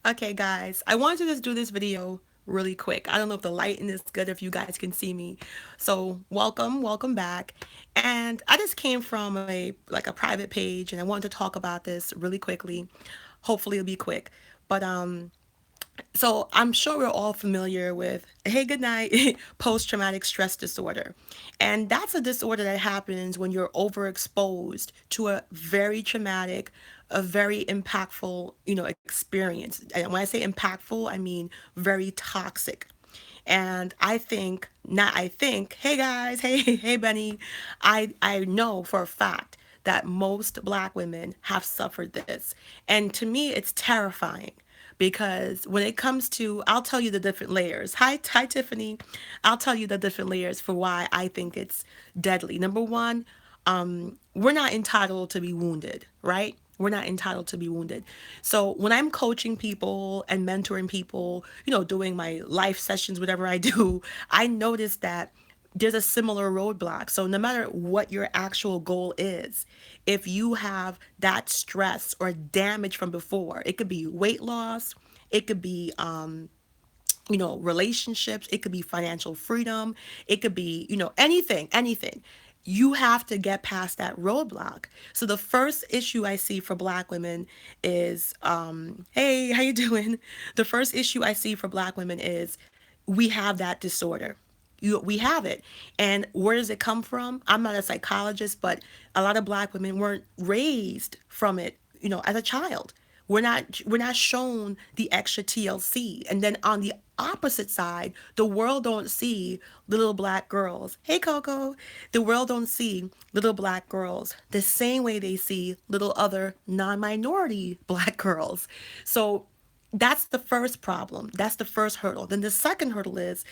Okay, guys, I wanted to just do this video really quick. I don't know if the lighting is good, if you guys can see me. So, welcome back. And I just came from a private page, and I wanted to talk about this really quickly. Hopefully, it'll be quick. But so I'm sure we're all familiar with, hey, good night, post traumatic stress disorder. And that's a disorder that happens when you're overexposed to a very traumatic, a very impactful, experience. And when I say impactful, I mean very toxic. And hey guys, hey Benny, I know for a fact that most black women have suffered this. And to me it's terrifying because when it comes to, I'll tell you the different layers. Hi Tiffany. I'll tell you the different layers for why I think it's deadly. Number one, we're not entitled to be wounded, right? We're not entitled to be wounded. So when I'm coaching people and mentoring people, doing my life sessions, whatever I do, I notice that there's a similar roadblock. So no matter what your actual goal is, if you have that stress or damage from before, it could be weight loss, it could be relationships, it could be financial freedom, it could be, anything. You have to get past that roadblock. So the first issue I see for black women is, hey, how you doing? The first issue I see for black women is we have that disorder. We have it. And where does it come from? I'm not a psychologist, but a lot of black women weren't raised from it, as a child. We're not shown the extra TLC. And then on the opposite side, the world don't see little black girls. Hey Coco. The world don't see little black girls the same way they see little other non-minority black girls. So that's the first problem. That's the first hurdle. Then the second hurdle is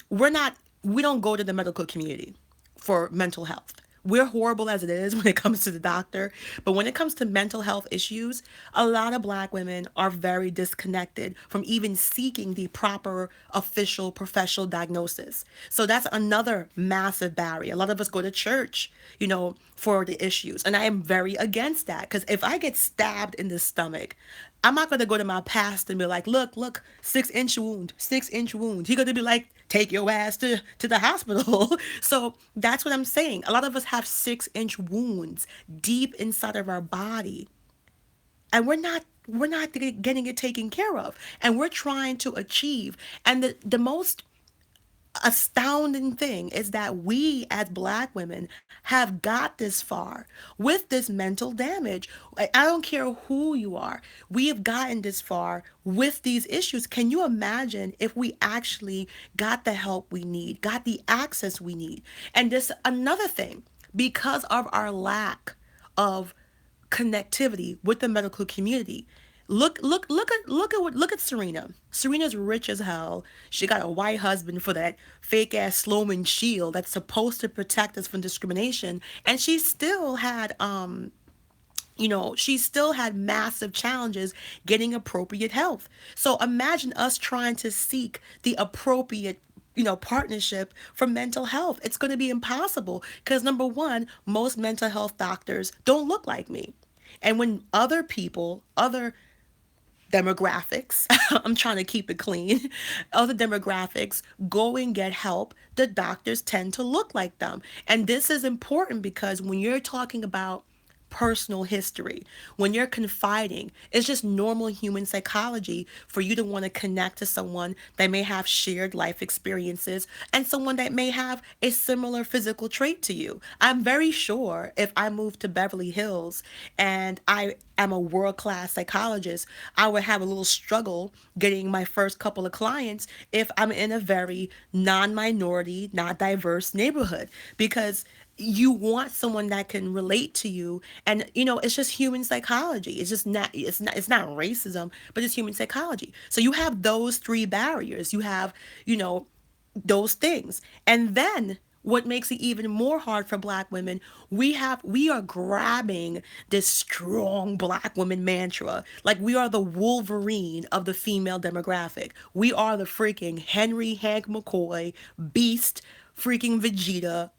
we don't go to the medical community for mental health. We're horrible as it is when it comes to the doctor, but when it comes to mental health issues, a lot of black women are very disconnected from even seeking the proper official professional diagnosis. So that's another massive barrier. A lot of us go to church, for the issues, and I am very against that because if I get stabbed in the stomach, I'm not going to go to my pastor and be like, look, 6 inch wound, 6 inch wound. He's going to be like, take your ass to the hospital. So that's what I'm saying. A lot of us have 6 inch wounds deep inside of our body. And we're not getting it taken care of. And we're trying to achieve. And the most astounding thing is that we as black women have got this far with this mental damage. I don't care who you are. We have gotten this far with these issues. Can you imagine if we actually got the help we need, got the access we need? And this another thing, because of our lack of connectivity with the medical community. Look at Serena. Serena's rich as hell. She got a white husband for that fake ass Sloman shield that's supposed to protect us from discrimination, and she still had massive challenges getting appropriate health. So imagine us trying to seek the appropriate partnership for mental health. It's going to be impossible because number one, most mental health doctors don't look like me. And when other demographics, I'm trying to keep it clean, other demographics go and get help, the doctors tend to look like them. And this is important because when you're talking about personal history, when you're confiding, it's just normal human psychology for you to want to connect to someone that may have shared life experiences and someone that may have a similar physical trait to you. I'm very sure if I moved to Beverly Hills and I am a world class psychologist, I would have a little struggle getting my first couple of clients if I'm in a very non minority, not diverse neighborhood because you want someone that can relate to you, and it's just human psychology. It's not racism, but it's human psychology. So you have those three barriers. You have you know those things, and then what makes it even more hard for black women, we are grabbing this strong black woman mantra like we are the Wolverine of the female demographic. We are the freaking Henry Hank McCoy beast, freaking Vegeta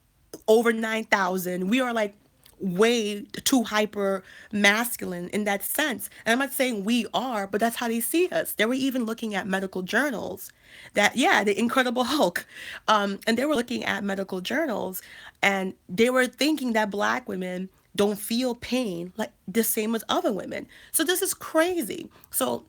over 9,000. We are like way too hyper masculine in that sense. And I'm not saying we are, but that's how they see us. They were even looking at medical journals that, yeah, the Incredible Hulk. And they were looking at medical journals and they were thinking that black women don't feel pain like the same as other women. So this is crazy. So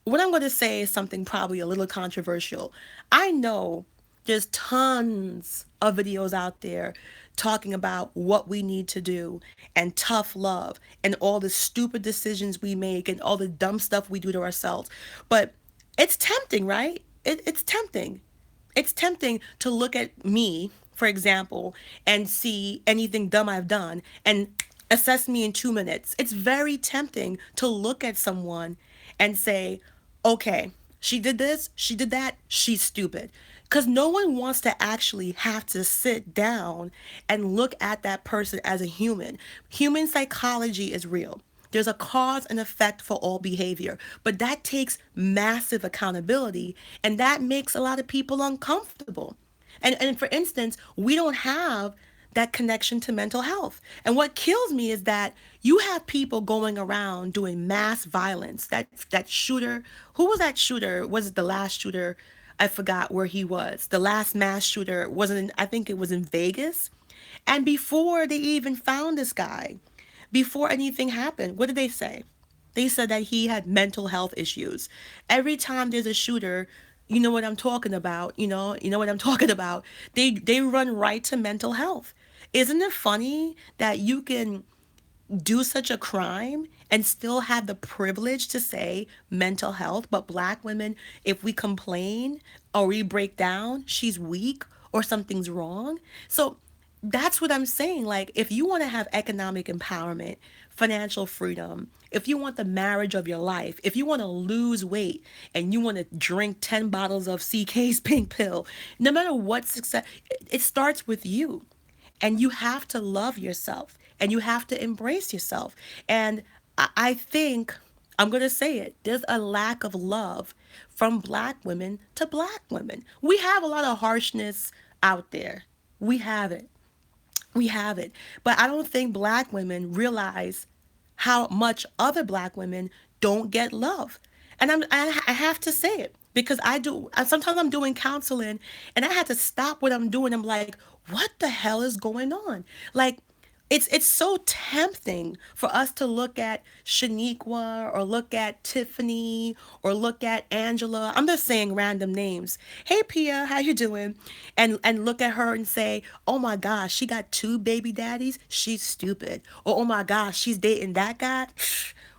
what I'm going to say is something probably a little controversial. I know there's tons of videos out there talking about what we need to do and tough love and all the stupid decisions we make and all the dumb stuff we do to ourselves. But it's tempting, right? It's tempting. It's tempting to look at me, for example, and see anything dumb I've done and assess me in 2 minutes. It's very tempting to look at someone and say, okay, she did this, she did that, she's stupid. Because no one wants to actually have to sit down and look at that person as a human. Human psychology is real. There's a cause and effect for all behavior, but that takes massive accountability, and that makes a lot of people uncomfortable. And for instance, we don't have that connection to mental health. And what kills me is that you have people going around doing mass violence. That shooter, who was that shooter? Was it the last shooter? I forgot where he was. The last mass shooter wasn't in, I think it was in Vegas. And before they even found this guy, before anything happened, what did they say? They said that he had mental health issues. Every time there's a shooter, you know what I'm talking about, you know what I'm talking about. They run right to mental health. Isn't it funny that you can do such a crime and still have the privilege to say mental health, but black women, if we complain or we break down, she's weak or something's wrong. So that's what I'm saying. Like, if you want to have economic empowerment, financial freedom, if you want the marriage of your life, if you want to lose weight and you want to drink 10 bottles of CK's pink pill, no matter what success, it starts with you. And you have to love yourself and you have to embrace yourself. And I think, I'm going to say it, there's a lack of love from black women to black women. We have a lot of harshness out there. We have it. We have it. But I don't think black women realize how much other black women don't get love. And I have to say it because I do. Sometimes I'm doing counseling and I had to stop what I'm doing. I'm like, what the hell is going on? Like, it's so tempting for us to look at Shaniqua or look at Tiffany or look at Angela. I'm just saying random names. Hey Pia, how you doing? And look at her and say, "Oh my gosh, she got two baby daddies. She's stupid." Or, "Oh my gosh, she's dating that guy.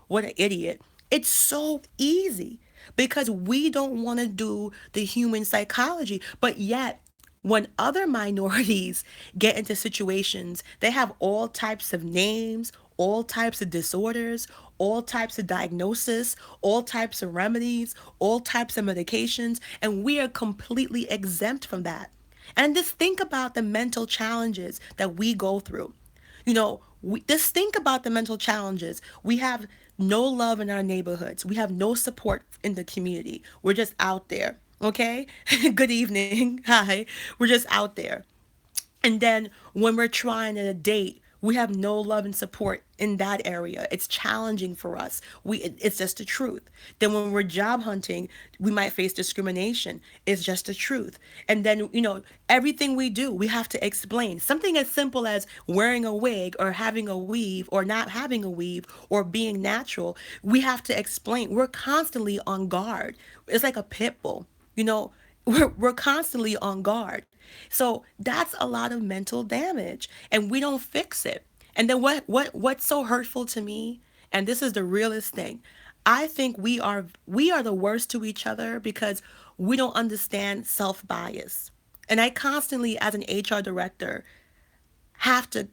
What an idiot." It's so easy because we don't want to do the human psychology, but yet when other minorities get into situations, they have all types of names, all types of disorders, all types of diagnosis, all types of remedies, all types of medications, and we are completely exempt from that. And just think about the mental challenges that we go through. Just think about the mental challenges. We have no love in our neighborhoods. We have no support in the community. We're just out there. Okay? Good evening. Hi. We're just out there. And then when we're trying to date, we have no love and support in that area. It's challenging for us. It's just the truth. Then when we're job hunting, we might face discrimination. It's just the truth. And then, everything we do, we have to explain. Something as simple as wearing a wig or having a weave or not having a weave or being natural, we have to explain. We're constantly on guard. It's like a pit bull. You know, we're constantly on guard. So that's a lot of mental damage and we don't fix it. And then what's so hurtful to me, and this is the realest thing, I think we are the worst to each other because we don't understand self-bias. And I constantly, as an HR director, have to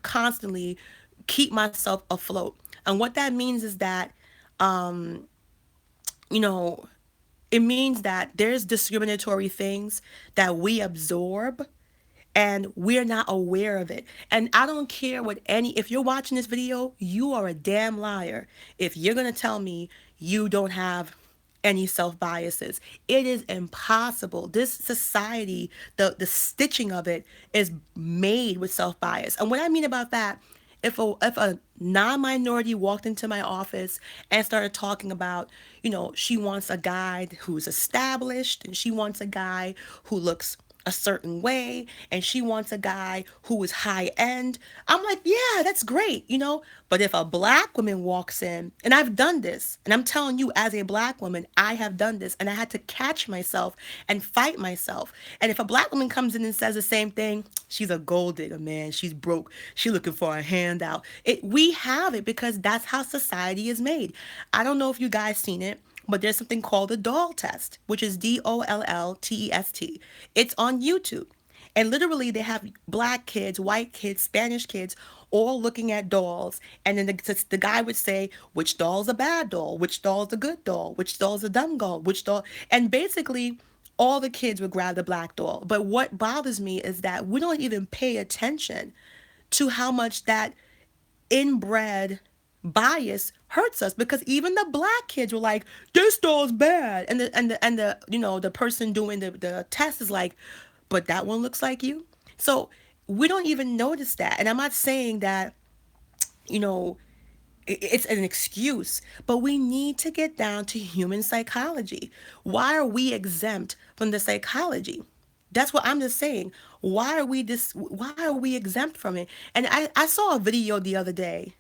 constantly keep myself afloat. And what that means is that you know it means that there's discriminatory things that we absorb and we're not aware of it. And I don't care if you're watching this video, you are a damn liar if you're going to tell me you don't have any self biases. It is impossible. This society, the stitching of it is made with self bias. And what I mean about that, if a non-minority walked into my office and started talking about, she wants a guy who's established, and she wants a guy who looks a certain way, and she wants a guy who is high end. I'm like, yeah, that's great. But if a black woman walks in, and I've done this, and I'm telling you, as a black woman, I have done this, and I had to catch myself and fight myself. And if a black woman comes in and says the same thing, she's a gold digger, man. She's broke. She's looking for a handout. We have it because that's how society is made. I don't know if you guys seen it, but there's something called the doll test, which is DOLLTEST. It's on YouTube. And literally, they have black kids, white kids, Spanish kids all looking at dolls. And then the guy would say, which doll's a bad doll? Which doll's a good doll? Which doll's a dumb doll? Which doll? And basically, all the kids would grab the black doll. But what bothers me is that we don't even pay attention to how much that inbred bias hurts us, because even the black kids were like, this doll's bad, and the the person doing the test is like, but that one looks like you. So we don't even notice that. And I'm not saying that you know it's an excuse, but we need to get down to human psychology. Why are we exempt from the psychology? That's what I'm just saying. Why are we exempt from it? And I saw a video the other day,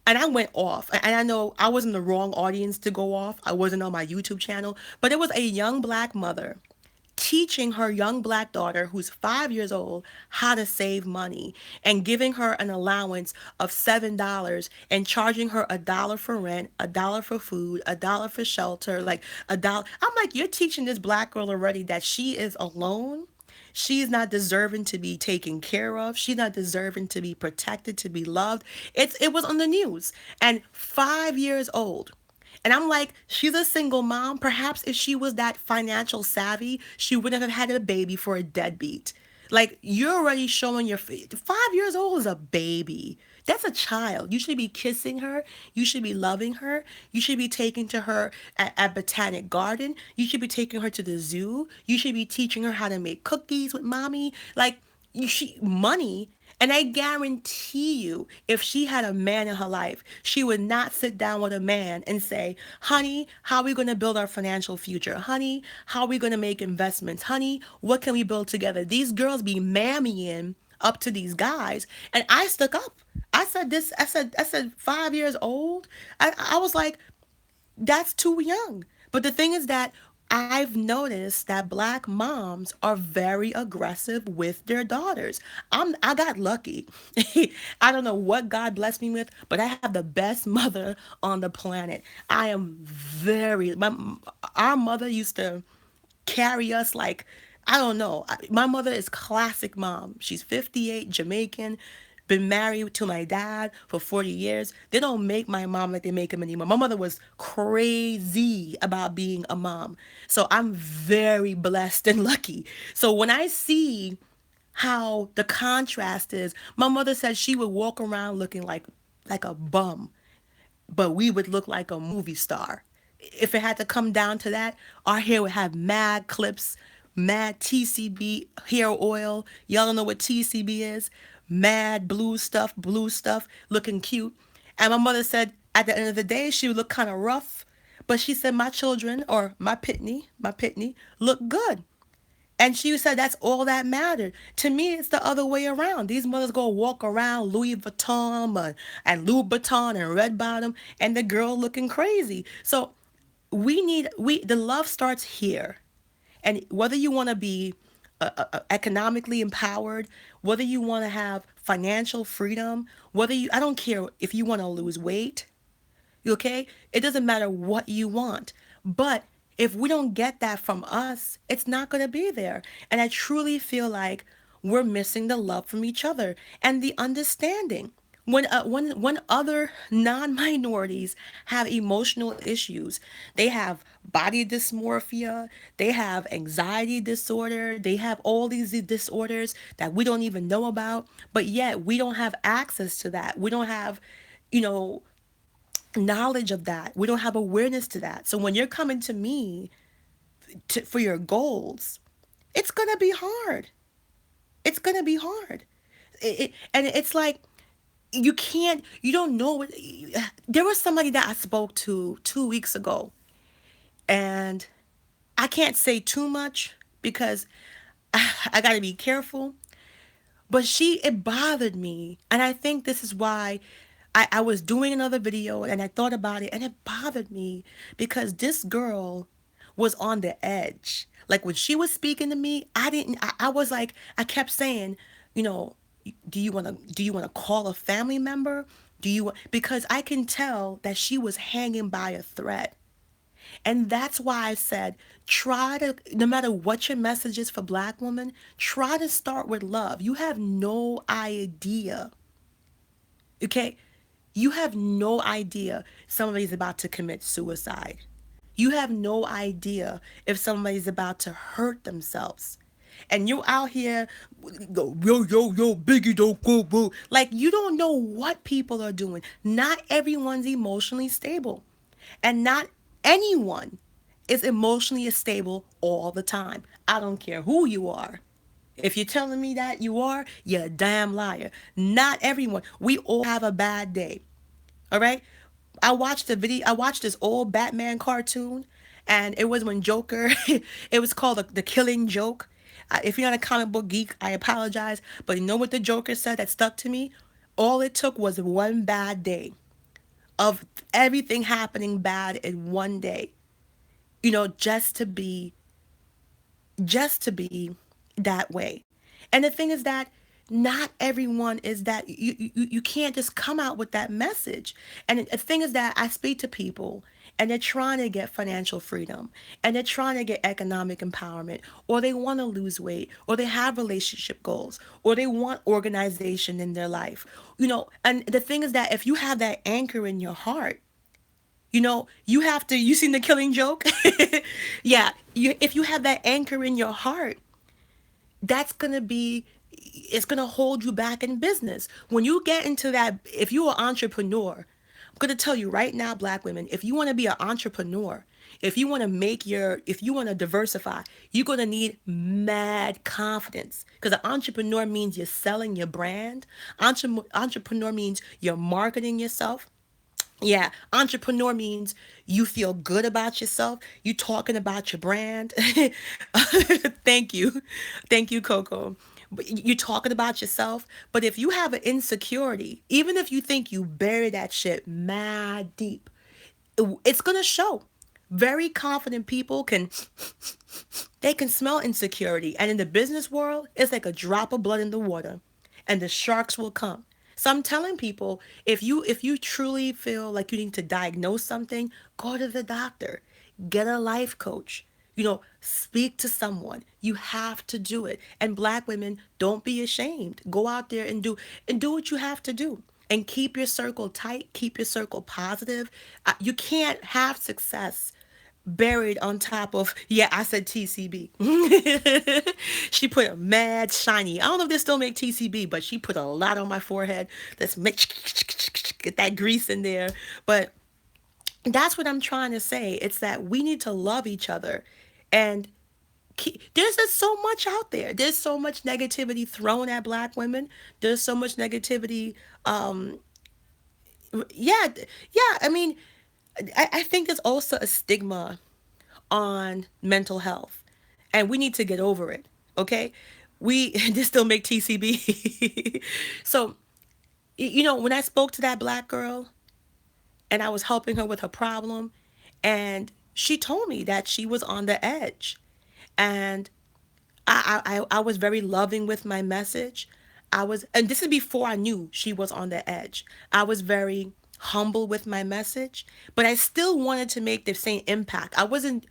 and I went off. And I know I was in the wrong audience to go off. I wasn't on my YouTube channel, but it was a young black mother teaching her young black daughter, who's 5 years old, how to save money, and giving her an allowance of $7 and charging her $1 for rent, $1 for food, $1 for shelter, like $1. I'm like, you're teaching this black girl already that she is alone. She's not deserving to be taken care of. She's not deserving to be protected, to be loved. It was on the news. And 5 years old. And I'm like, she's a single mom. Perhaps if she was that financial savvy, she wouldn't have had a baby for a deadbeat. Like, you're already showing your 5 years old is a baby. That's a child. You should be kissing her. You should be loving her. You should be taking to her at Botanic Garden. You should be taking her to the zoo. You should be teaching her how to make cookies with mommy. Like, money. And I guarantee you, if she had a man in her life, she would not sit down with a man and say, honey, how are we going to build our financial future? Honey, how are we going to make investments? Honey, what can we build together? These girls be mammying up to these guys. And I stuck up. I said 5 years old. I was like, that's too young. But the thing is that I've noticed that black moms are very aggressive with their daughters. I got lucky. I don't know what God blessed me with, but I have the best mother on the planet. I am our mother used to carry us like, I don't know. My mother is classic mom. She's 58, Jamaican, been married to my dad for 40 years. They don't make my mom like they make him anymore. My mother was crazy about being a mom. So I'm very blessed and lucky. So when I see how the contrast is, my mother said she would walk around looking like a bum, but we would look like a movie star. If it had to come down to that, our hair would have mad clips, mad TCB hair oil. Y'all don't know what TCB is? Mad blue stuff, looking cute. And my mother said at the end of the day, she would look kind of rough, but she said my children, or my pitney, look good. And she said that's all that mattered. To me, it's the other way around. These mothers go walk around Louis Vuitton and Louboutin and Red Bottom, and the girl looking crazy. So the love starts here. And whether you want to be economically empowered, whether you want to have financial freedom, I don't care if you want to lose weight, okay? It doesn't matter what you want. But if we don't get that from us, it's not going to be there. And I truly feel like we're missing the love from each other and the understanding. When other non-minorities have emotional issues, they have body dysmorphia, they have anxiety disorder, they have all these disorders that we don't even know about, but yet we don't have access to that. We don't have, you know, knowledge of that. We don't have awareness to that. So when you're coming to me for your goals, it's going to be hard. It's going to be hard. And it's like, you don't know what. There was somebody that I spoke to 2 weeks ago, and I can't say too much because I got to be careful. But it bothered me. And I think this is why I was doing another video and I thought about it and it bothered me because this girl was on the edge. Like when she was speaking to me, I was like, I kept saying, you know, do you want to call a family member? Because I can tell that she was hanging by a thread. And that's why I said, try to, no matter what your message is for Black women, try to start with love. You have no idea, okay? You have no idea somebody's about to commit suicide. You have no idea if somebody's about to hurt themselves. And you're out here, go, yo, Biggie, don't go, boo. Like, you don't know what people are doing. Not everyone's emotionally stable. And not anyone is emotionally stable all the time. I don't care who you are. If you're telling me that you are, you're a damn liar. Not everyone. We all have a bad day. All right? I watched this old Batman cartoon, and it was when Joker, it was called the Killing Joke. If you're not a comic book geek, I apologize. But you know what the Joker said that stuck to me? All it took was one bad day of everything happening bad in one day, just to be that way. And the thing is that not everyone is that. You can't just come out with that message. And the thing is that I speak to people and they're trying to get financial freedom and they're trying to get economic empowerment, or they want to lose weight, or they have relationship goals, or they want organization in their life. And the thing is that if you have that anchor in your heart, you have to, you seen the Killing Joke? Yeah, if you have that anchor in your heart, that's going to be, it's going to hold you back in business. When you get into that, if you're an entrepreneur, I'm going to tell you right now, Black women, if you want to be an entrepreneur, if you want to diversify, you're going to need mad confidence, because an entrepreneur means you're selling your brand. Entrepreneur means you're marketing yourself. Yeah, entrepreneur means you feel good about yourself. You talking about your brand. Thank you. Thank you, Coco. But you're talking about yourself. But if you have an insecurity, even if you think you bury that shit mad deep, it's going to show. Very confident people they can smell insecurity. And in the business world, it's like a drop of blood in the water and the sharks will come. So I'm telling people, if you truly feel like you need to diagnose something, go to the doctor. Get a life coach. Speak to someone. You have to do it. And Black women, don't be ashamed. Go out there and do what you have to do. And keep your circle tight, keep your circle positive. You can't have success buried on top of, yeah, I said TCB. She put a mad shiny, I don't know if they still make TCB, but she put a lot on my forehead. Let's make get that grease in there. But that's what I'm trying to say. It's that we need to love each other. And there's just so much out there. There's so much negativity thrown at Black women. There's so much negativity. Yeah, yeah, I mean, I think there's also a stigma on mental health, and we need to get over it. Okay, we they still make TCB. So when I spoke to that Black girl and I was helping her with her problem, and she told me that she was on the edge, and I was very loving with my message. And this is before I knew she was on the edge. I was very humble with my message, but I still wanted to make the same impact. I wasn't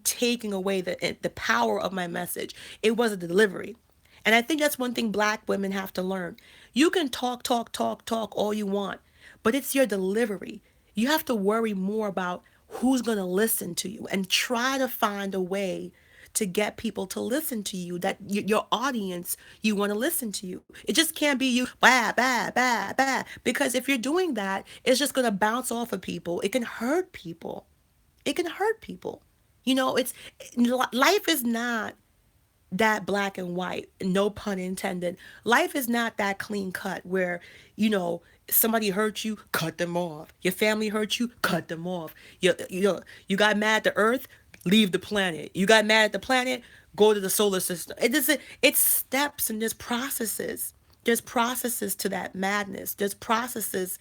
taking away the power of my message. It was a delivery. And I think that's one thing Black women have to learn. You can talk, talk, talk, talk all you want, but it's your delivery. You have to worry more about who's going to listen to you and try to find a way to get people to listen to you, that your audience, you want to listen to you. It just can't be you, bah, bah, bah, bah. Because if you're doing that, it's just going to bounce off of people. It can hurt people. It can hurt people. It's life is not that black and white, no pun intended. Life is not that clean cut where, you know, somebody hurt you, cut them off. Your family hurt you, cut them off. You got mad at the earth, leave the planet. You got mad at the planet, go to the solar system. It's steps and there's processes. There's processes to that madness. There's processes,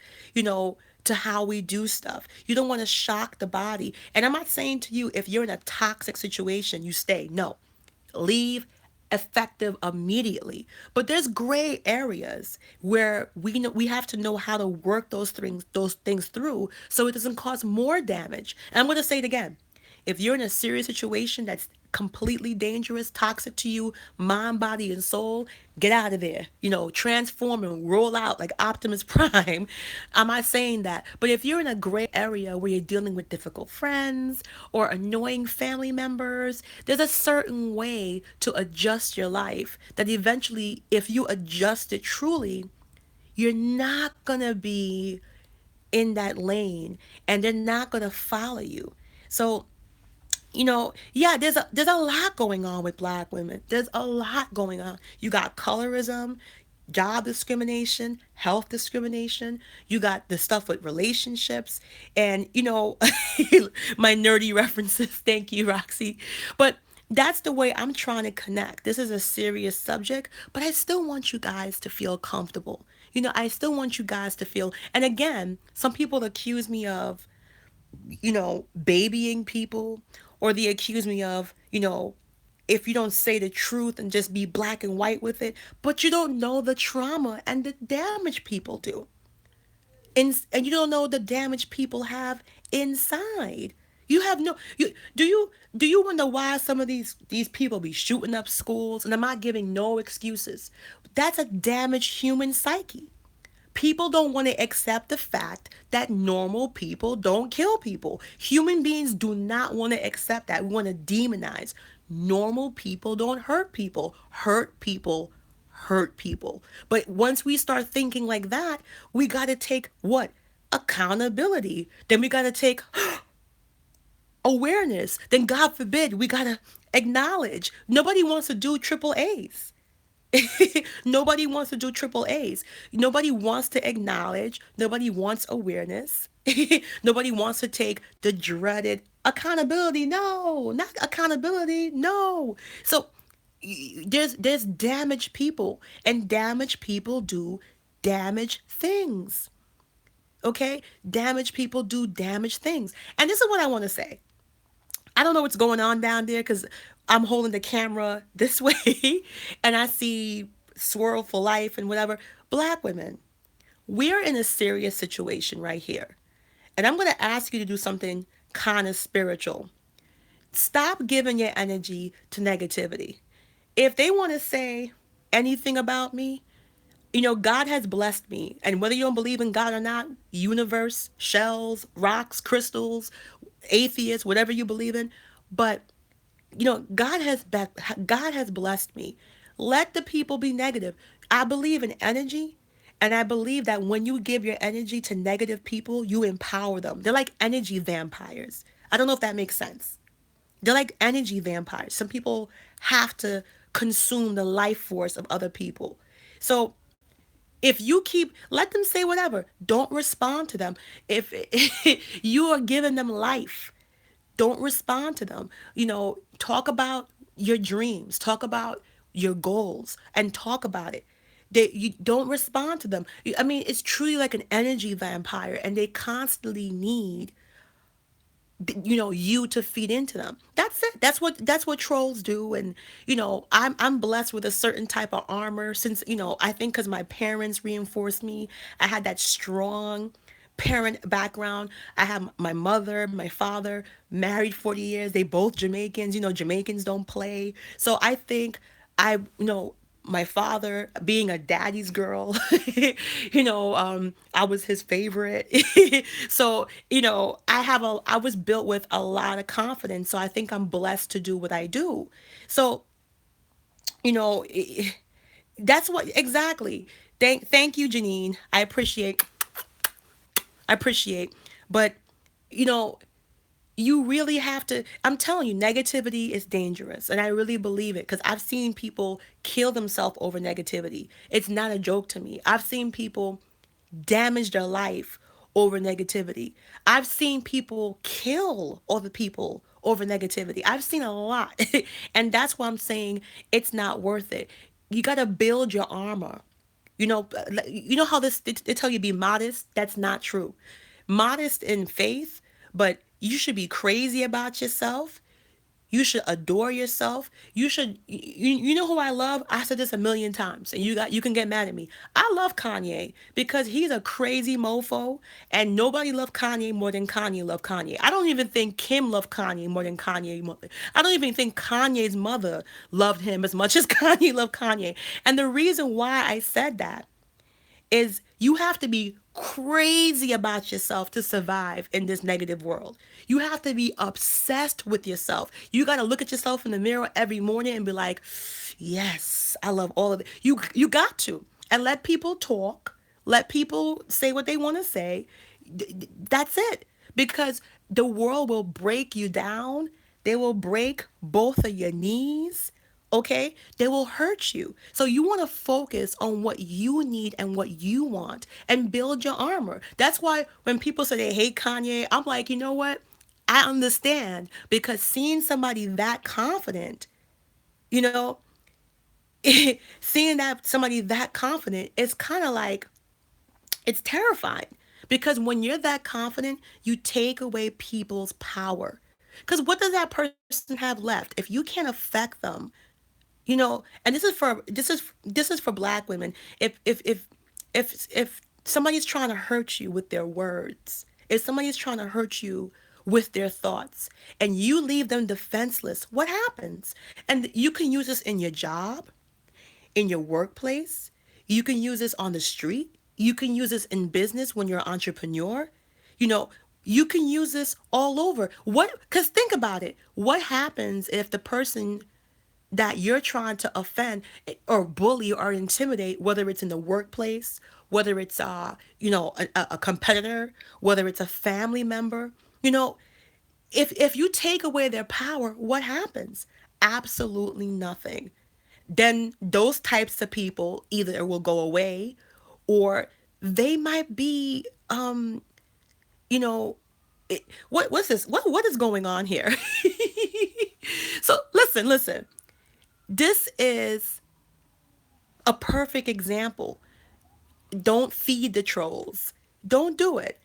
to how we do stuff. You don't want to shock the body. And I'm not saying to you, if you're in a toxic situation, you stay. No, leave effective immediately. But there's gray areas where we have to know how to work those things through so it doesn't cause more damage. And I'm going to say it again. If you're in a serious situation that's completely dangerous, toxic to you, mind, body, and soul, get out of there. Transform and roll out like Optimus Prime. I'm not saying that. But if you're in a gray area where you're dealing with difficult friends or annoying family members, there's a certain way to adjust your life that eventually, if you adjust it truly, you're not going to be in that lane and they're not going to follow you. So yeah, there's a lot going on with black women. There's a lot going on. You got colorism, job discrimination, health discrimination. You got the stuff with relationships and my nerdy references. Thank you, Roxy. But that's the way I'm trying to connect. This is a serious subject, but I still want you guys to feel comfortable. I still want you guys to feel, and again, some people accuse me of babying people, or they accuse me of, if you don't say the truth and just be black and white with it, but you don't know the trauma and the damage people do. And you don't know the damage people have inside. You have no do you wonder why some of these people be shooting up schools? And I'm not giving no excuses. That's a damaged human psyche. People don't want to accept the fact that normal people don't kill people. Human beings do not want to accept that. We want to demonize. Normal people don't hurt people. Hurt people hurt people. But once we start thinking like that, we got to take what? Accountability. Then we got to take awareness. Then God forbid, we got to acknowledge. Nobody wants to do triple A's. Nobody wants to do triple A's. Nobody wants to acknowledge. Nobody wants awareness. Nobody wants to take the dreaded accountability. No, not accountability. No. So there's damaged people, and damaged people do damaged things. Okay? Damaged people do damaged things. And this is what I want to say. I don't know what's going on down there because I'm holding the camera this way and I see Swirl for Life and whatever. Black women, we're in a serious situation right here. And I'm going to ask you to do something kind of spiritual. Stop giving your energy to negativity. If they want to say anything about me, God has blessed me. And whether you don't believe in God or not, universe, shells, rocks, crystals, atheists, whatever you believe in, but God has blessed me. Let the people be negative. I believe in energy, and I believe that when you give your energy to negative people, you empower them. They're like energy vampires. I don't know if that makes sense. They're like energy vampires. Some people have to consume the life force of other people. So if you let them say whatever. Don't respond to them. If you are giving them life, don't respond to them. Talk about your dreams, talk about your goals, and talk about it. You don't respond to them. I mean, it's truly like an energy vampire, and they constantly need you to feed into them. That's it. That's what trolls do. And I'm blessed with a certain type of armor, since I think because my parents reinforced me. I had that strong parent background. I have my mother, my father, married 40 years. They both Jamaicans. Jamaicans don't play. So I think I my father being a daddy's girl, I was his favorite. So, I was built with a lot of confidence. So I think I'm blessed to do what I do. So, you know, that's what exactly. Thank you, Janine. I appreciate. But, you know, you really have to, I'm telling you, negativity is dangerous, and I really believe it, because I've seen people kill themselves over negativity. It's not a joke to me. I've seen people damage their life over negativity. I've seen people kill other people over negativity. I've seen a lot. And that's why I'm saying it's not worth it. You got to build your armor. How they tell you be modest? That's not true. Modest in faith, but you should be crazy about yourself. You should adore yourself. You know who I love? I said this a million times, and you can get mad at me. I love Kanye because he's a crazy mofo, and nobody loved Kanye more than Kanye loved Kanye. I don't even think Kim loved Kanye more than I don't even think Kanye's mother loved him as much as Kanye loved Kanye. And the reason why I said that is you have to be crazy about yourself to survive in this negative world. You have to be obsessed with yourself. You got to look at yourself in the mirror every morning and be like, "Yes, I love all of it." You got to. And let people talk. Let people say what they want to say. That's it. Because the world will break you down. They will break both of your knees. Okay? They will hurt you. So you want to focus on what you need and what you want and build your armor. That's why when people say they hate Kanye, I'm like, you know what? I understand, because seeing somebody that confident, you know, seeing that somebody that confident, it's kind of like, it's terrifying, because when you're that confident, you take away people's power. Because what does that person have left if you can't affect them? And this is for black women. If somebody's trying to hurt you with their words, if somebody's trying to hurt you with their thoughts, and you leave them defenseless, what happens? And you can use this in your job, in your workplace. You can use this on the street. You can use this in business when you're an entrepreneur. You know, you can use this all over. Because think about it. What happens if the person that you're trying to offend or bully or intimidate, whether it's in the workplace, whether it's a competitor, whether it's a family member, you know, if you take away their power, what happens? Absolutely nothing. Then those types of people either will go away, or they might be you know what's this, what is going on here? So listen, this is a perfect example. Don't feed the trolls. Don't do it.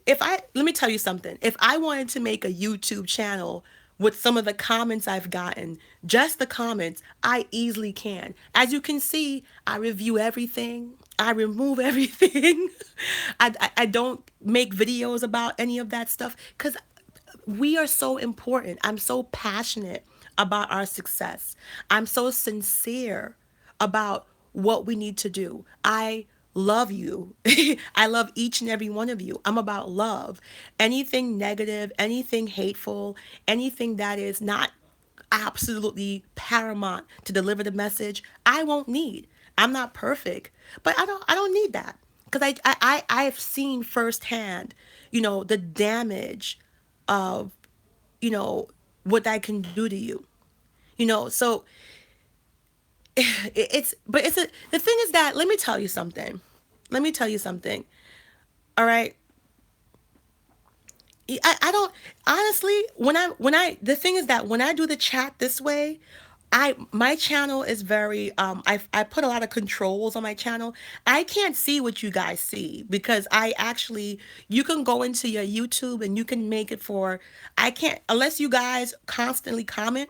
If I let me tell you something. If I wanted to make a YouTube channel with some of the comments I've gotten, just the comments, I easily can. As you can see, I review everything. I remove everything. I don't make videos about any of that stuff, because we are so important. I'm so passionate about our success. I'm so sincere about what we need to do. I love you. I love each and every one of you. I'm about love. Anything negative, anything hateful, anything that is not absolutely paramount to deliver the message, I won't need. I'm not perfect, but I don't need that, because I've seen firsthand, the damage of, you know, what that can do to you. So the thing is that, let me tell you something. Let me tell you something. All right. I don't, honestly, the thing is that when I do the chat this way, my channel is very I put a lot of controls on my channel. I can't see what you guys see, because you can go into your YouTube and you can make it for, I can't, unless you guys constantly comment.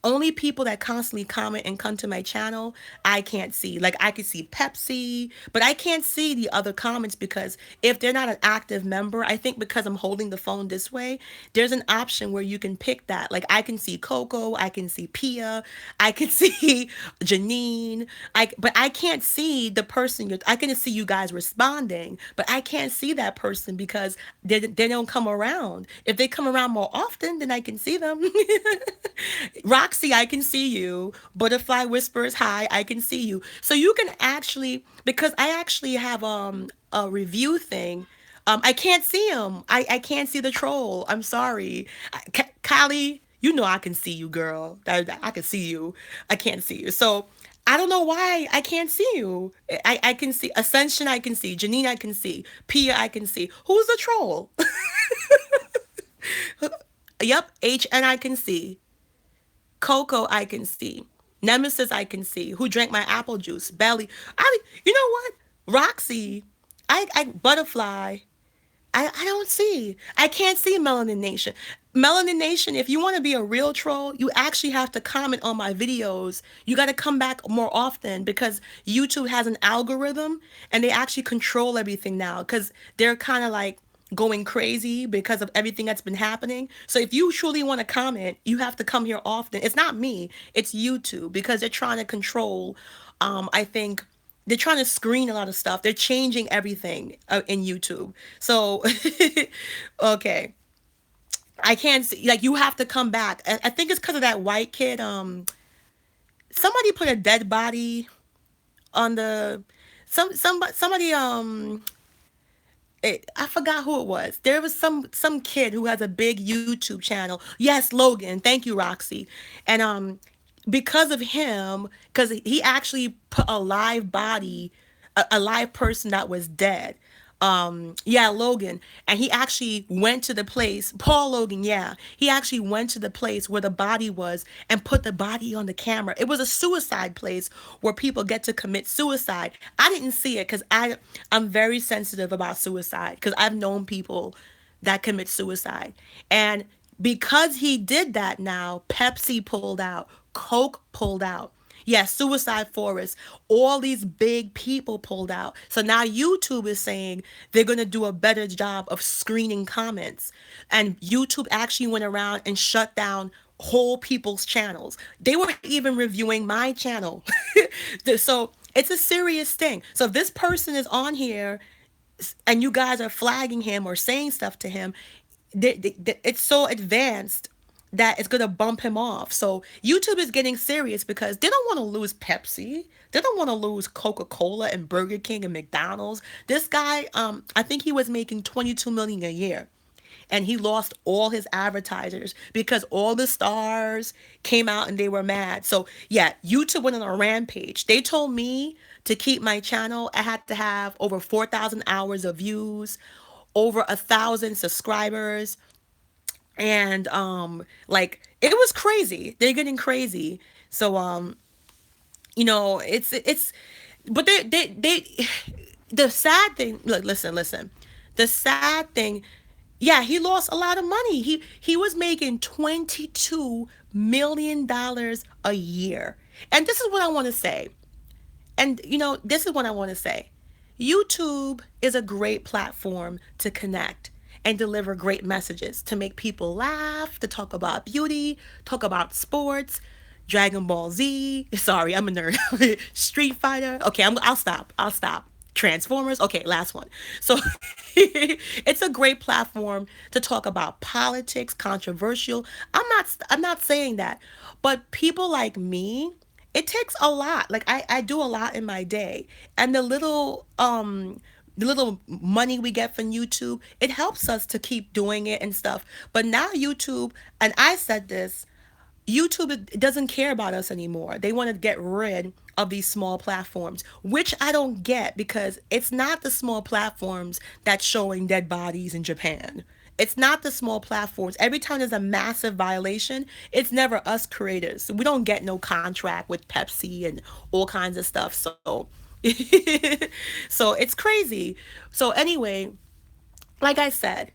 only people that constantly comment and come to my channel, I can't see. Like I can see Pepsi, but I can't see the other comments because if they're not an active member, I think because I'm holding the phone this way, there's an option where you can pick that. Like I can see Coco, I can see Pia, I can see Janine, but I can't see the person I can see you guys responding, but I can't see that person because they don't come around. If they come around more often, then I can see them. Roxy, I can see you. Butterfly Whispers, hi, I can see you. So you can actually, because I actually have a review thing. I can't see him. I can't see the troll. I'm sorry. Kylie, you know I can see you, girl. I can see you. I can't see you. So I don't know why I can't see you. I can see Ascension. I can see Janine. I can see Pia. I can see. Who's the troll? Yep, HN I can see. Coco I can see. Nemesis I can see. Who drank my apple juice? Belly. You know what? Roxy. I Butterfly. I don't see. I can't see Melanin Nation. Melanin Nation, if you want to be a real troll, you actually have to comment on my videos. You got to come back more often because YouTube has an algorithm and they actually control everything now because they're kind of like going crazy because of everything that's been happening. So if you truly want to comment, you have to come here often. It's not me, it's YouTube because they're trying to control, I think they're trying to screen a lot of stuff. They're changing everything in YouTube. So, okay. I can't see, like, you have to come back. I think it's because of that white kid. Somebody put a dead body on the, somebody, I forgot who it was. There was some kid who has a big YouTube channel. Yes, Logan. Thank you, Roxy. And because of him, because he actually put a live body, a live person that was dead. Yeah, Logan. And he actually went to the place, Paul Logan, yeah. He actually went to the place where the body was and put the body on the camera. It was a suicide place where people get to commit suicide. I didn't see it because I'm very sensitive about suicide because I've known people that commit suicide. And because he did that now, Pepsi pulled out, Coke pulled out. Yes, Suicide Forest. All these big people pulled out. So now YouTube is saying they're going to do a better job of screening comments. And YouTube actually went around and shut down whole people's channels. They were even reviewing my channel. So it's a serious thing. So if this person is on here and you guys are flagging him or saying stuff to him, it's so advanced that it's gonna bump him off. So YouTube is getting serious because they don't want to lose Pepsi. They don't want to lose Coca-Cola and Burger King and McDonald's. This guy, I think he was making 22 million a year. And he lost all his advertisers because all the stars came out and they were mad. So yeah, YouTube went on a rampage. They told me to keep my channel. I had to have over 4,000 hours of views, over 1,000 subscribers, and like it was crazy. They're getting crazy. So it's but they the sad thing, look, listen, the sad thing, yeah, he lost a lot of money. He was making $22 million a year. And this is what I want to say. And this is what I want to say. YouTube is a great platform to connect and deliver great messages, to make people laugh, to talk about beauty, talk about sports, Dragon Ball Z. Sorry, I'm a nerd. Street Fighter. Okay, I'll stop. I'll stop. Transformers. Okay, last one. So it's a great platform to talk about politics, controversial. I'm not saying that. But people like me, it takes a lot. Like I do a lot in my day. And the little money we get from YouTube, it helps us to keep doing it and stuff. But now YouTube, and I said this, YouTube doesn't care about us anymore. They want to get rid of these small platforms, which I don't get because it's not the small platforms that's showing dead bodies in Japan. It's not the small platforms. Every time there's a massive violation, it's never us creators. We don't get no contract with Pepsi and all kinds of stuff. So so it's crazy. So anyway, like I said,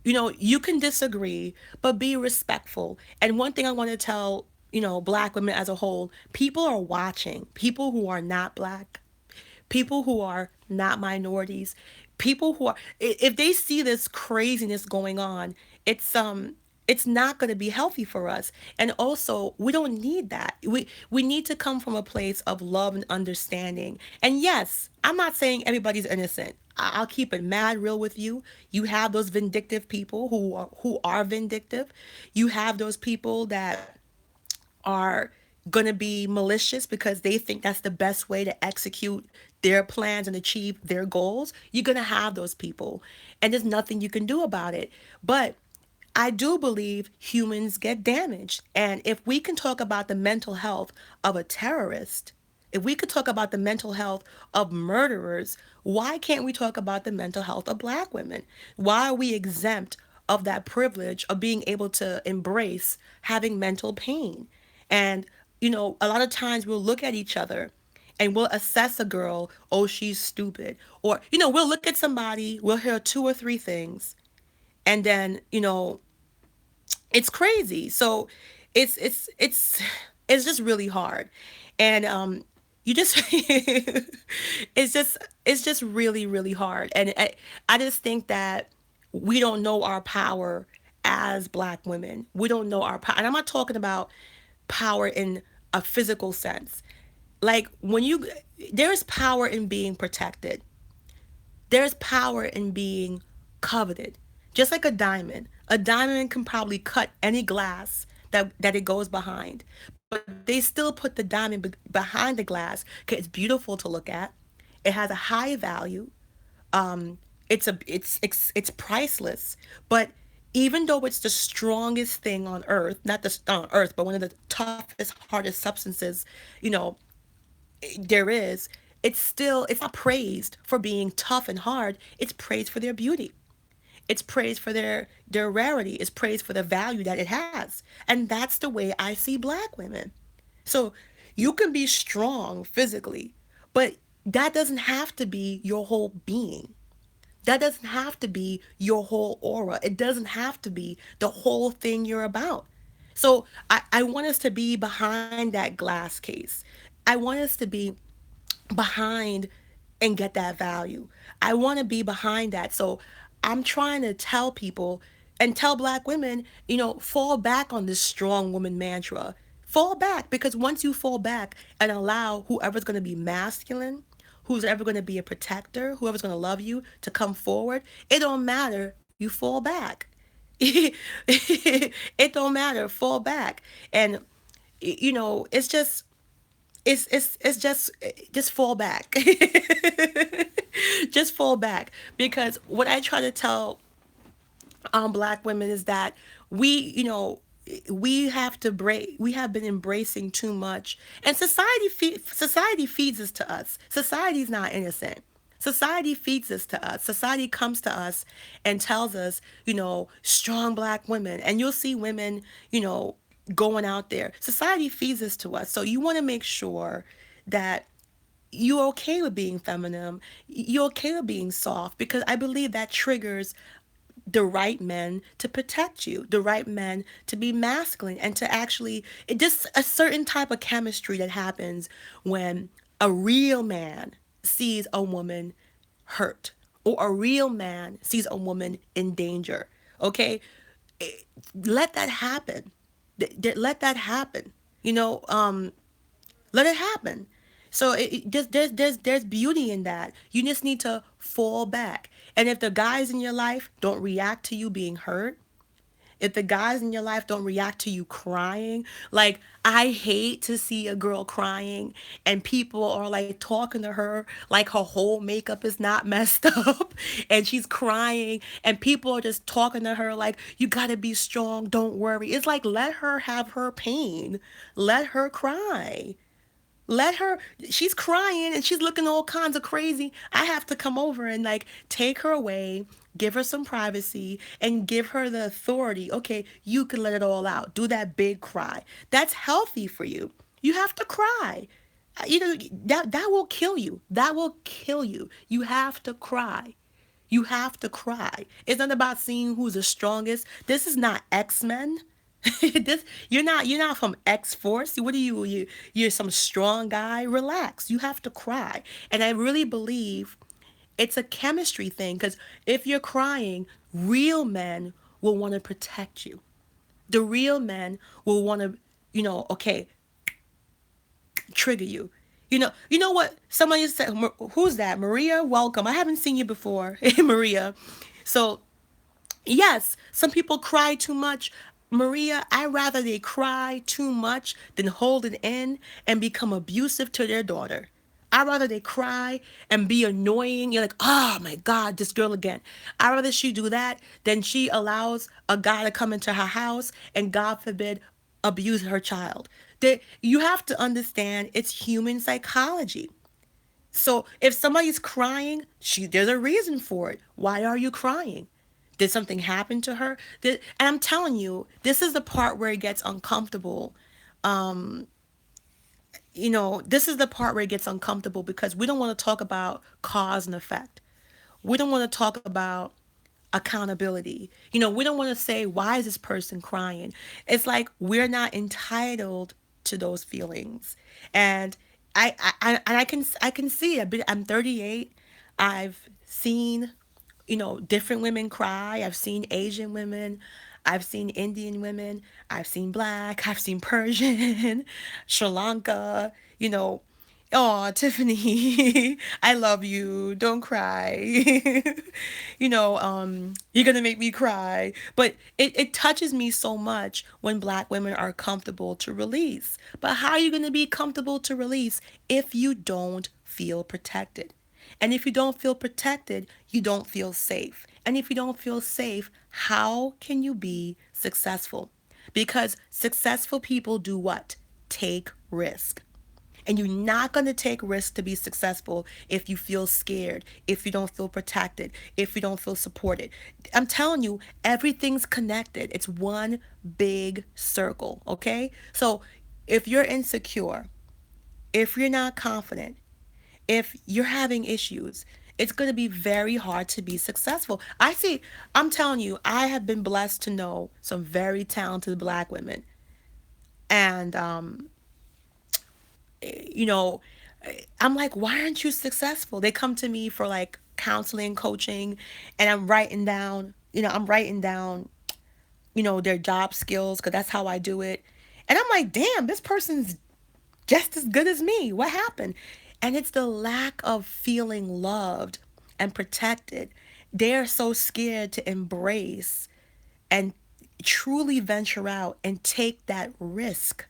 you can disagree, but be respectful. And one thing I want to tell, black women as a whole, people are watching. People who are not black, people who are not minorities, people who are, if they see this craziness going on, it's not going to be healthy for us. And also, we don't need that. We need to come from a place of love and understanding. And yes, I'm not saying everybody's innocent. I'll keep it mad real with you. You have those vindictive people who are vindictive. You have those people that are going to be malicious because they think that's the best way to execute their plans and achieve their goals. You're going to have those people, and there's nothing you can do about it. But I do believe humans get damaged. And if we can talk about the mental health of a terrorist, if we could talk about the mental health of murderers, why can't we talk about the mental health of black women? Why are we exempt of that privilege of being able to embrace having mental pain? And, a lot of times we'll look at each other and we'll assess a girl, oh, she's stupid. Or, we'll look at somebody, we'll hear two or three things, and then, it's crazy. So it's just really hard. And you just it's just really really hard. And I just think that we don't know our power as black women. We don't know our power. And I'm not talking about power in a physical sense. Like there's power in being protected. There's power in being coveted. Just like a diamond. A diamond can probably cut any glass that it goes behind. But they still put the diamond behind the glass because it's beautiful to look at. It has a high value. It's priceless. But even though it's the strongest thing on earth, not the on earth, but one of the toughest, hardest substances, you know, there is, it's not praised for being tough and hard. It's praised for their beauty. It's praised for their rarity. It's praised for the value that it has. And that's the way I see black women. So you can be strong physically, but that doesn't have to be your whole being. That doesn't have to be your whole aura. It doesn't have to be the whole thing you're about. So I want us to be behind that glass case. I want us to be behind and get that value. I want to be behind that. So I'm trying to tell people and tell black women, fall back on this strong woman mantra. Fall back, because once you fall back and allow whoever's going to be masculine, who's ever going to be a protector, whoever's going to love you to come forward, it don't matter. You fall back. It don't matter. Fall back. And it's just fall back. Just fall back, because what I try to tell black women is that we have been embracing too much, and society feeds us to us. Society's not innocent. Society feeds us to us. Society comes to us and tells us, strong black women, and you'll see women, going out there. Society feeds this to us. So you want to make sure that you're okay with being feminine. You're okay with being soft, because I believe that triggers the right men to protect you, the right men to be masculine, and to actually, just a certain type of chemistry that happens when a real man sees a woman hurt, or a real man sees a woman in danger. Okay? Let that happen. Let that happen. You know, let it happen. So there's beauty in that. You just need to fall back. And if the guys in your life don't react to you being hurt, if the guys in your life don't react to you crying, like, I hate to see a girl crying and people are like talking to her like her whole makeup is not messed up and she's crying, and people are just talking to her like, you gotta be strong, don't worry. It's like, let her have her pain, let her cry. Let her, she's crying and she's looking all kinds of crazy. I have to come over and like take her away, give her some privacy, and give her the authority. Okay, you can let it all out. Do that big cry. That's healthy for you. You have to cry. That will kill you. That will kill you. You have to cry. You have to cry. It's not about seeing who's the strongest. This is not X-Men. This you're not from X Force. What are you're some strong guy. Relax. You have to cry. And I really believe it's a chemistry thing because if you're crying, real men will want to protect you. The real men will want to, okay, trigger you. You know what? Somebody said, "Who's that? Maria, welcome. I haven't seen you before, Maria." So yes, some people cry too much. Maria, I rather they cry too much than hold it in and become abusive to their daughter. I rather they cry and be annoying. You're like, oh my God, this girl again. I rather she do that than she allows a guy to come into her house and God forbid abuse her child. You have to understand it's human psychology. So if somebody's crying, there's a reason for it. Why are you crying? Did something happen to her? And I'm telling you, this is the part where it gets uncomfortable. This is the part where it gets uncomfortable because we don't want to talk about cause and effect. We don't want to talk about accountability. We don't want to say, why is this person crying? It's like we're not entitled to those feelings. And I can see it. I'm 38. I've seen different women cry. I've seen Asian women. I've seen Indian women. I've seen black. I've seen Persian, Sri Lanka, you know. Oh, Tiffany, I love you. Don't cry. You're gonna make me cry. But it touches me so much when black women are comfortable to release. But how are you gonna be comfortable to release if you don't feel protected? And if you don't feel protected, you don't feel safe. And if you don't feel safe, how can you be successful? Because successful people do what? Take risk. And you're not going to take risks to be successful if you feel scared, if you don't feel protected, if you don't feel supported. I'm telling you, everything's connected. It's one big circle, okay? So if you're insecure, if you're not confident, if you're having issues, it's going to be very hard to be successful. I'm telling you, I have been blessed to know some very talented black women. And, you know, I'm like, why aren't you successful? They come to me for like counseling, coaching, and I'm writing down, their job skills because that's how I do it. And I'm like, damn, this person's just as good as me. What happened? And it's the lack of feeling loved and protected. They're so scared to embrace and truly venture out and take that risk.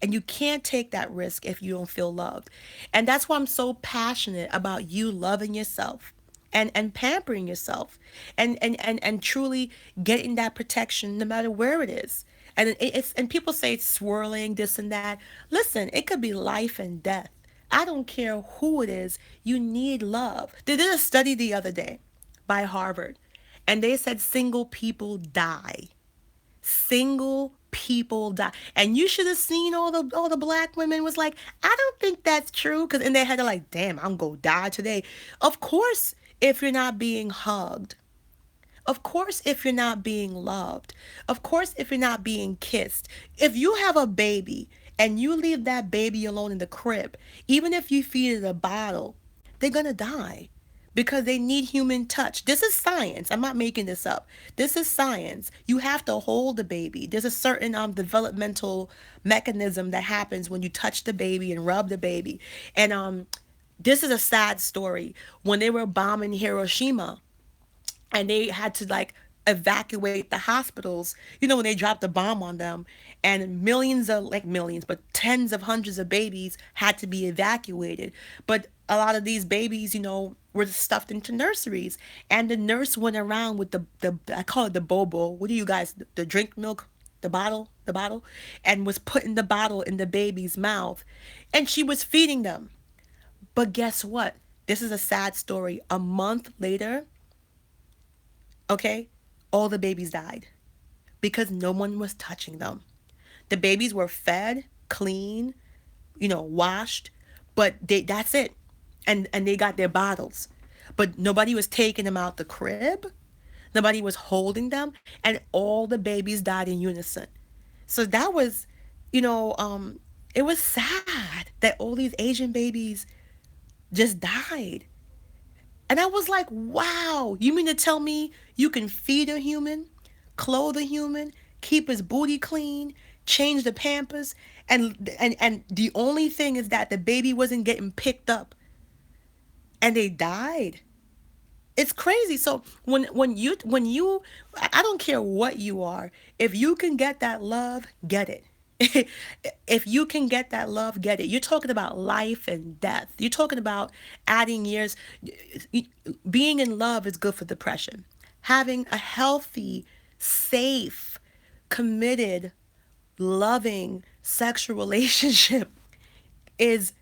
And you can't take that risk if you don't feel loved. And that's why I'm so passionate about you loving yourself and pampering yourself and truly getting that protection no matter where it is. And people say it's swirling, this and that. Listen, it could be life and death. I don't care who it is. You need love. They did a study the other day by Harvard, and they said single people die. Single people die. And you should have seen all the black women was like, I don't think that's true. Because in their head, they're like, damn, I'm going to die today. Of course, if you're not being hugged, of course, if you're not being loved, of course, if you're not being kissed, if you have a baby and you leave that baby alone in the crib, even if you feed it a bottle, they're going to die because they need human touch. This is science. I'm not making this up. This is science. You have to hold the baby. There's a certain developmental mechanism that happens when you touch the baby and rub the baby. And this is a sad story. When they were bombing Hiroshima, and they had to like evacuate the hospitals, when they dropped the bomb on them, and millions, but tens of hundreds of babies had to be evacuated. But a lot of these babies, were stuffed into nurseries, and the nurse went around with the I call it the bobo. What do you guys, the drink milk, the bottle, and was putting the bottle in the baby's mouth, and she was feeding them. But guess what? This is a sad story. A month later, okay, all the babies died because no one was touching them. The babies were fed, clean, washed, but that's it. And they got their bottles. But nobody was taking them out the crib. Nobody was holding them, and all the babies died in unison. So that was, you know, it was sad that all these Asian babies just died. And I was like, wow, you mean to tell me you can feed a human, clothe a human, keep his booty clean, change the pampers, and the only thing is that the baby wasn't getting picked up and they died? It's crazy. So when you I don't care what you are, if you can get that love, get it. If you can get that love, get it. You're talking about life and death. You're talking about adding years. Being in love is good for depression. Having a healthy, safe, committed, loving sexual relationship is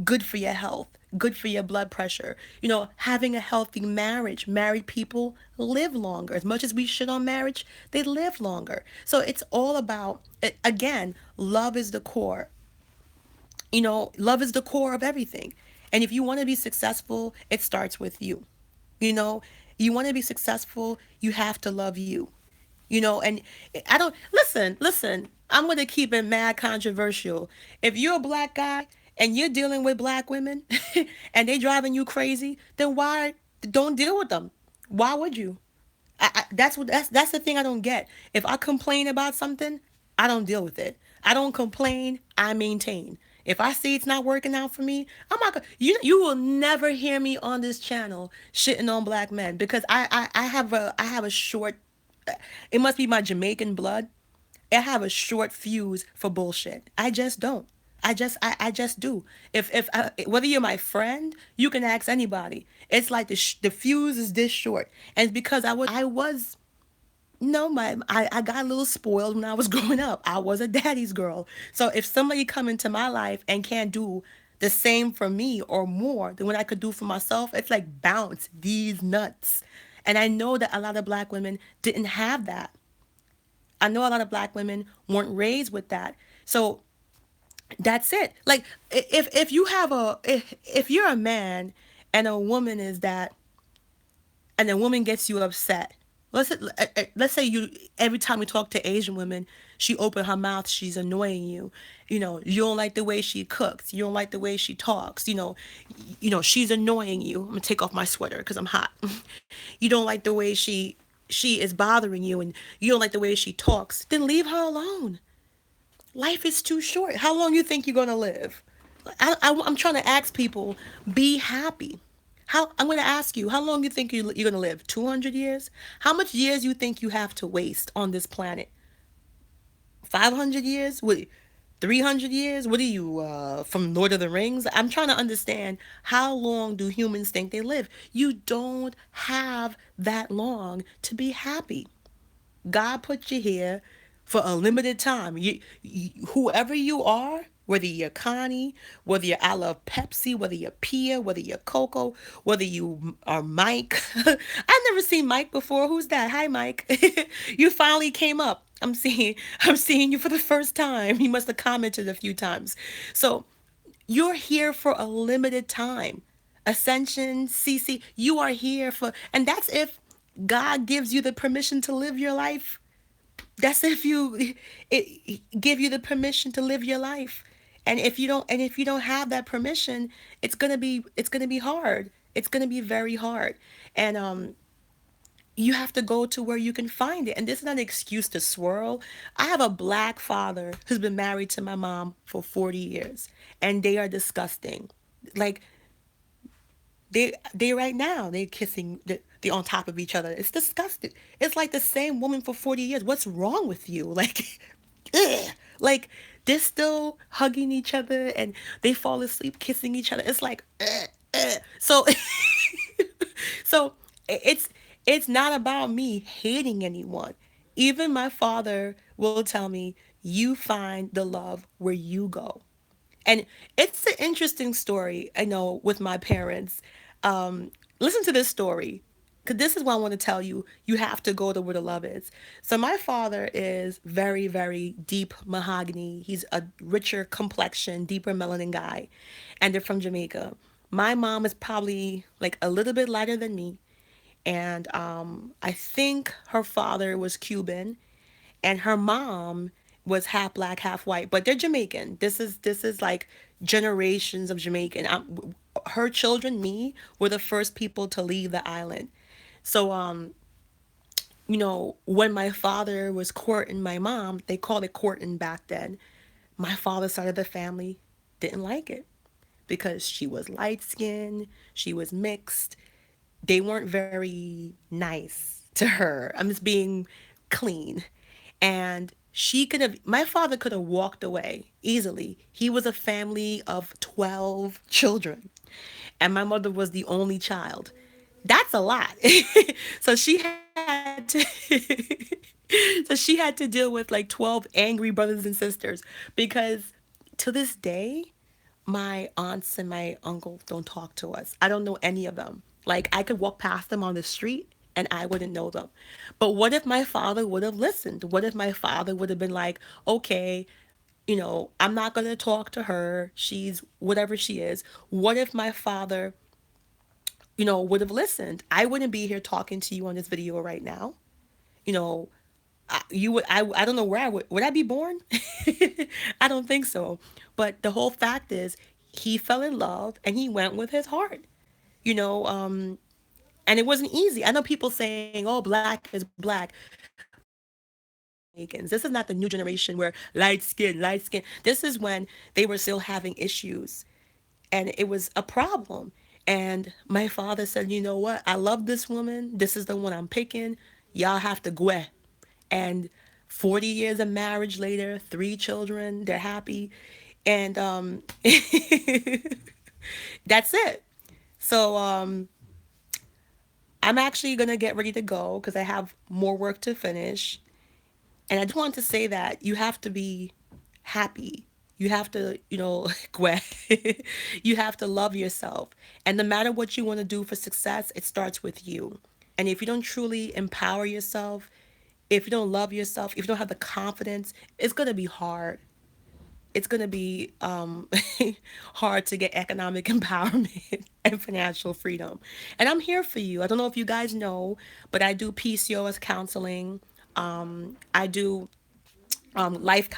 good for your health, good for your blood pressure. You know, having a healthy marriage. Married people live longer. As much as we shit on marriage, they live longer. So it's all about, again, love is the core. You know, love is the core of everything. And if you want to be successful, it starts with you. You know, you want to be successful, you have to love you. You know, and I don't listen, I'm going to keep it mad controversial. If you're a black guy and you're dealing with black women and they driving you crazy, then why don't deal with them? Why would you? That's the thing I don't get. If I complain about something, I don't deal with it. I don't complain. I maintain. If I see it's not working out for me, I'm not gonna. You will never hear me on this channel shitting on black men because I have a short. It must be my Jamaican blood. I have a short fuse for bullshit. I just don't. I just do. If whether you're my friend, you can ask anybody. It's like the fuse is this short, and it's because I was no I got a little spoiled when I was growing up. I was a daddy's girl. So if somebody come into my life and can't do the same for me or more than what I could do for myself, it's like bounce these nuts. And I know that a lot of black women didn't have that. I know a lot of black women weren't raised with that. So that's it. Like if you have if you're a man and a woman is that and a woman gets you upset. Let's say you every time we talk to Asian women, she open her mouth, she's annoying you. You know, you don't like the way she cooks. You don't like the way she talks. She's annoying you. I'm gonna take off my sweater because I'm hot. You don't like the way she is bothering you, and you don't like the way she talks. Then leave her alone. Life is too short. How long you think you're gonna live? I'm trying to ask people, be happy. I'm going to ask you, how long you think you're going to live? 200 years? How much years you think you have to waste on this planet? 500 years? What, 300 years? What are you, from Lord of the Rings? I'm trying to understand, how long do humans think they live? You don't have that long to be happy. God put you here for a limited time. Whoever you are, whether you're Connie, whether you're I Love Pepsi, whether you're Pia, whether you're Coco, whether you are Mike. I've never seen Mike before. Who's that? Hi, Mike. You finally came up. I'm seeing you for the first time. You must have commented a few times. So you're here for a limited time. Ascension, CC, you are here for, and that's if God gives you the permission to live your life. That's if give you the permission to live your life. And if you don't have that permission, it's gonna be hard. It's gonna be very hard. And you have to go to where you can find it. And this is not an excuse to swirl. I have a black father who's been married to my mom for 40 years, and they are disgusting. Like they right now they're kissing, they on top of each other. It's disgusting. It's like the same woman for 40 years. What's wrong with you? Like, ugh. Like they're still hugging each other and they fall asleep kissing each other. It's like, ugh, ugh. So so it's not about me hating anyone. Even my father will tell me, you find the love where you go. And it's an interesting story, I know, with my parents. Listen to this story, because this is what I want to tell you. You have to go to where the love is. So my father is very, very deep mahogany. He's a richer complexion, deeper melanin guy, and they're from Jamaica. My mom is probably like a little bit lighter than me, and I think her father was Cuban, and her mom was half black, half white, but they're Jamaican. This is like generations of Jamaican. Her children, me, were the first people to leave the island. So when my father was courting my mom, they called it courting back then. My father's side of the family didn't like it because she was light skinned, she was mixed. They weren't very nice to her. I'm just being clean. And my father could have walked away easily. He was a family of 12 children, and my mother was the only child. That's a lot. So she had to so she had to deal with like 12 angry brothers and sisters because to this day my aunts and my uncles don't talk to us. I don't know any of them. Like I could walk past them on the street and I wouldn't know them. But what if my father would have listened? What if my father would have been like, okay, I'm not going to talk to her. She's whatever she is. What if my father, would have listened? I wouldn't be here talking to you on this video right now. You know, you would I don't know where would I be born? I don't think so. But the whole fact is he fell in love and he went with his heart. You know, and it wasn't easy. I know people saying, "Oh, black is black," but this is not the new generation where light skin, light skin. This is when they were still having issues and it was a problem. And my father said, "You know what? I love this woman. This is the one I'm picking. Y'all have to go." And 40 years of marriage later, 3 children, they're happy. And that's it. So I'm actually going to get ready to go because I have more work to finish. And I just want to say that you have to be happy. You have to, Gwen, you have to love yourself. And no matter what you want to do for success, it starts with you. And if you don't truly empower yourself, if you don't love yourself, if you don't have the confidence, it's going to be hard. It's going to be hard to get economic empowerment and financial freedom. And I'm here for you. I don't know if you guys know, but I do PCOS counseling. I do life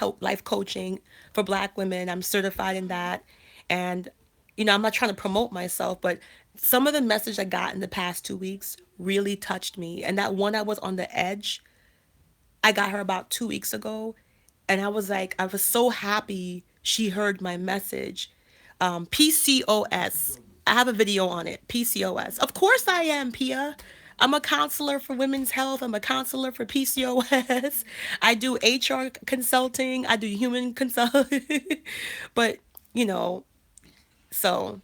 coaching for Black women. I'm certified in that, and I'm not trying to promote myself, but some of the message I got in the past 2 weeks really touched me. And that one I was on the edge, I got her about 2 weeks ago, and I was like, I was so happy she heard my message. PCOS. I have a video on it. PCOS. Of course I am, Pia. I'm a counselor for women's health. I'm a counselor for PCOS. I do HR consulting. I do human consulting. But, you know, so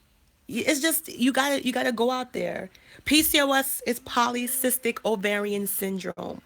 it's just you gotta go out there. PCOS is polycystic ovarian syndrome.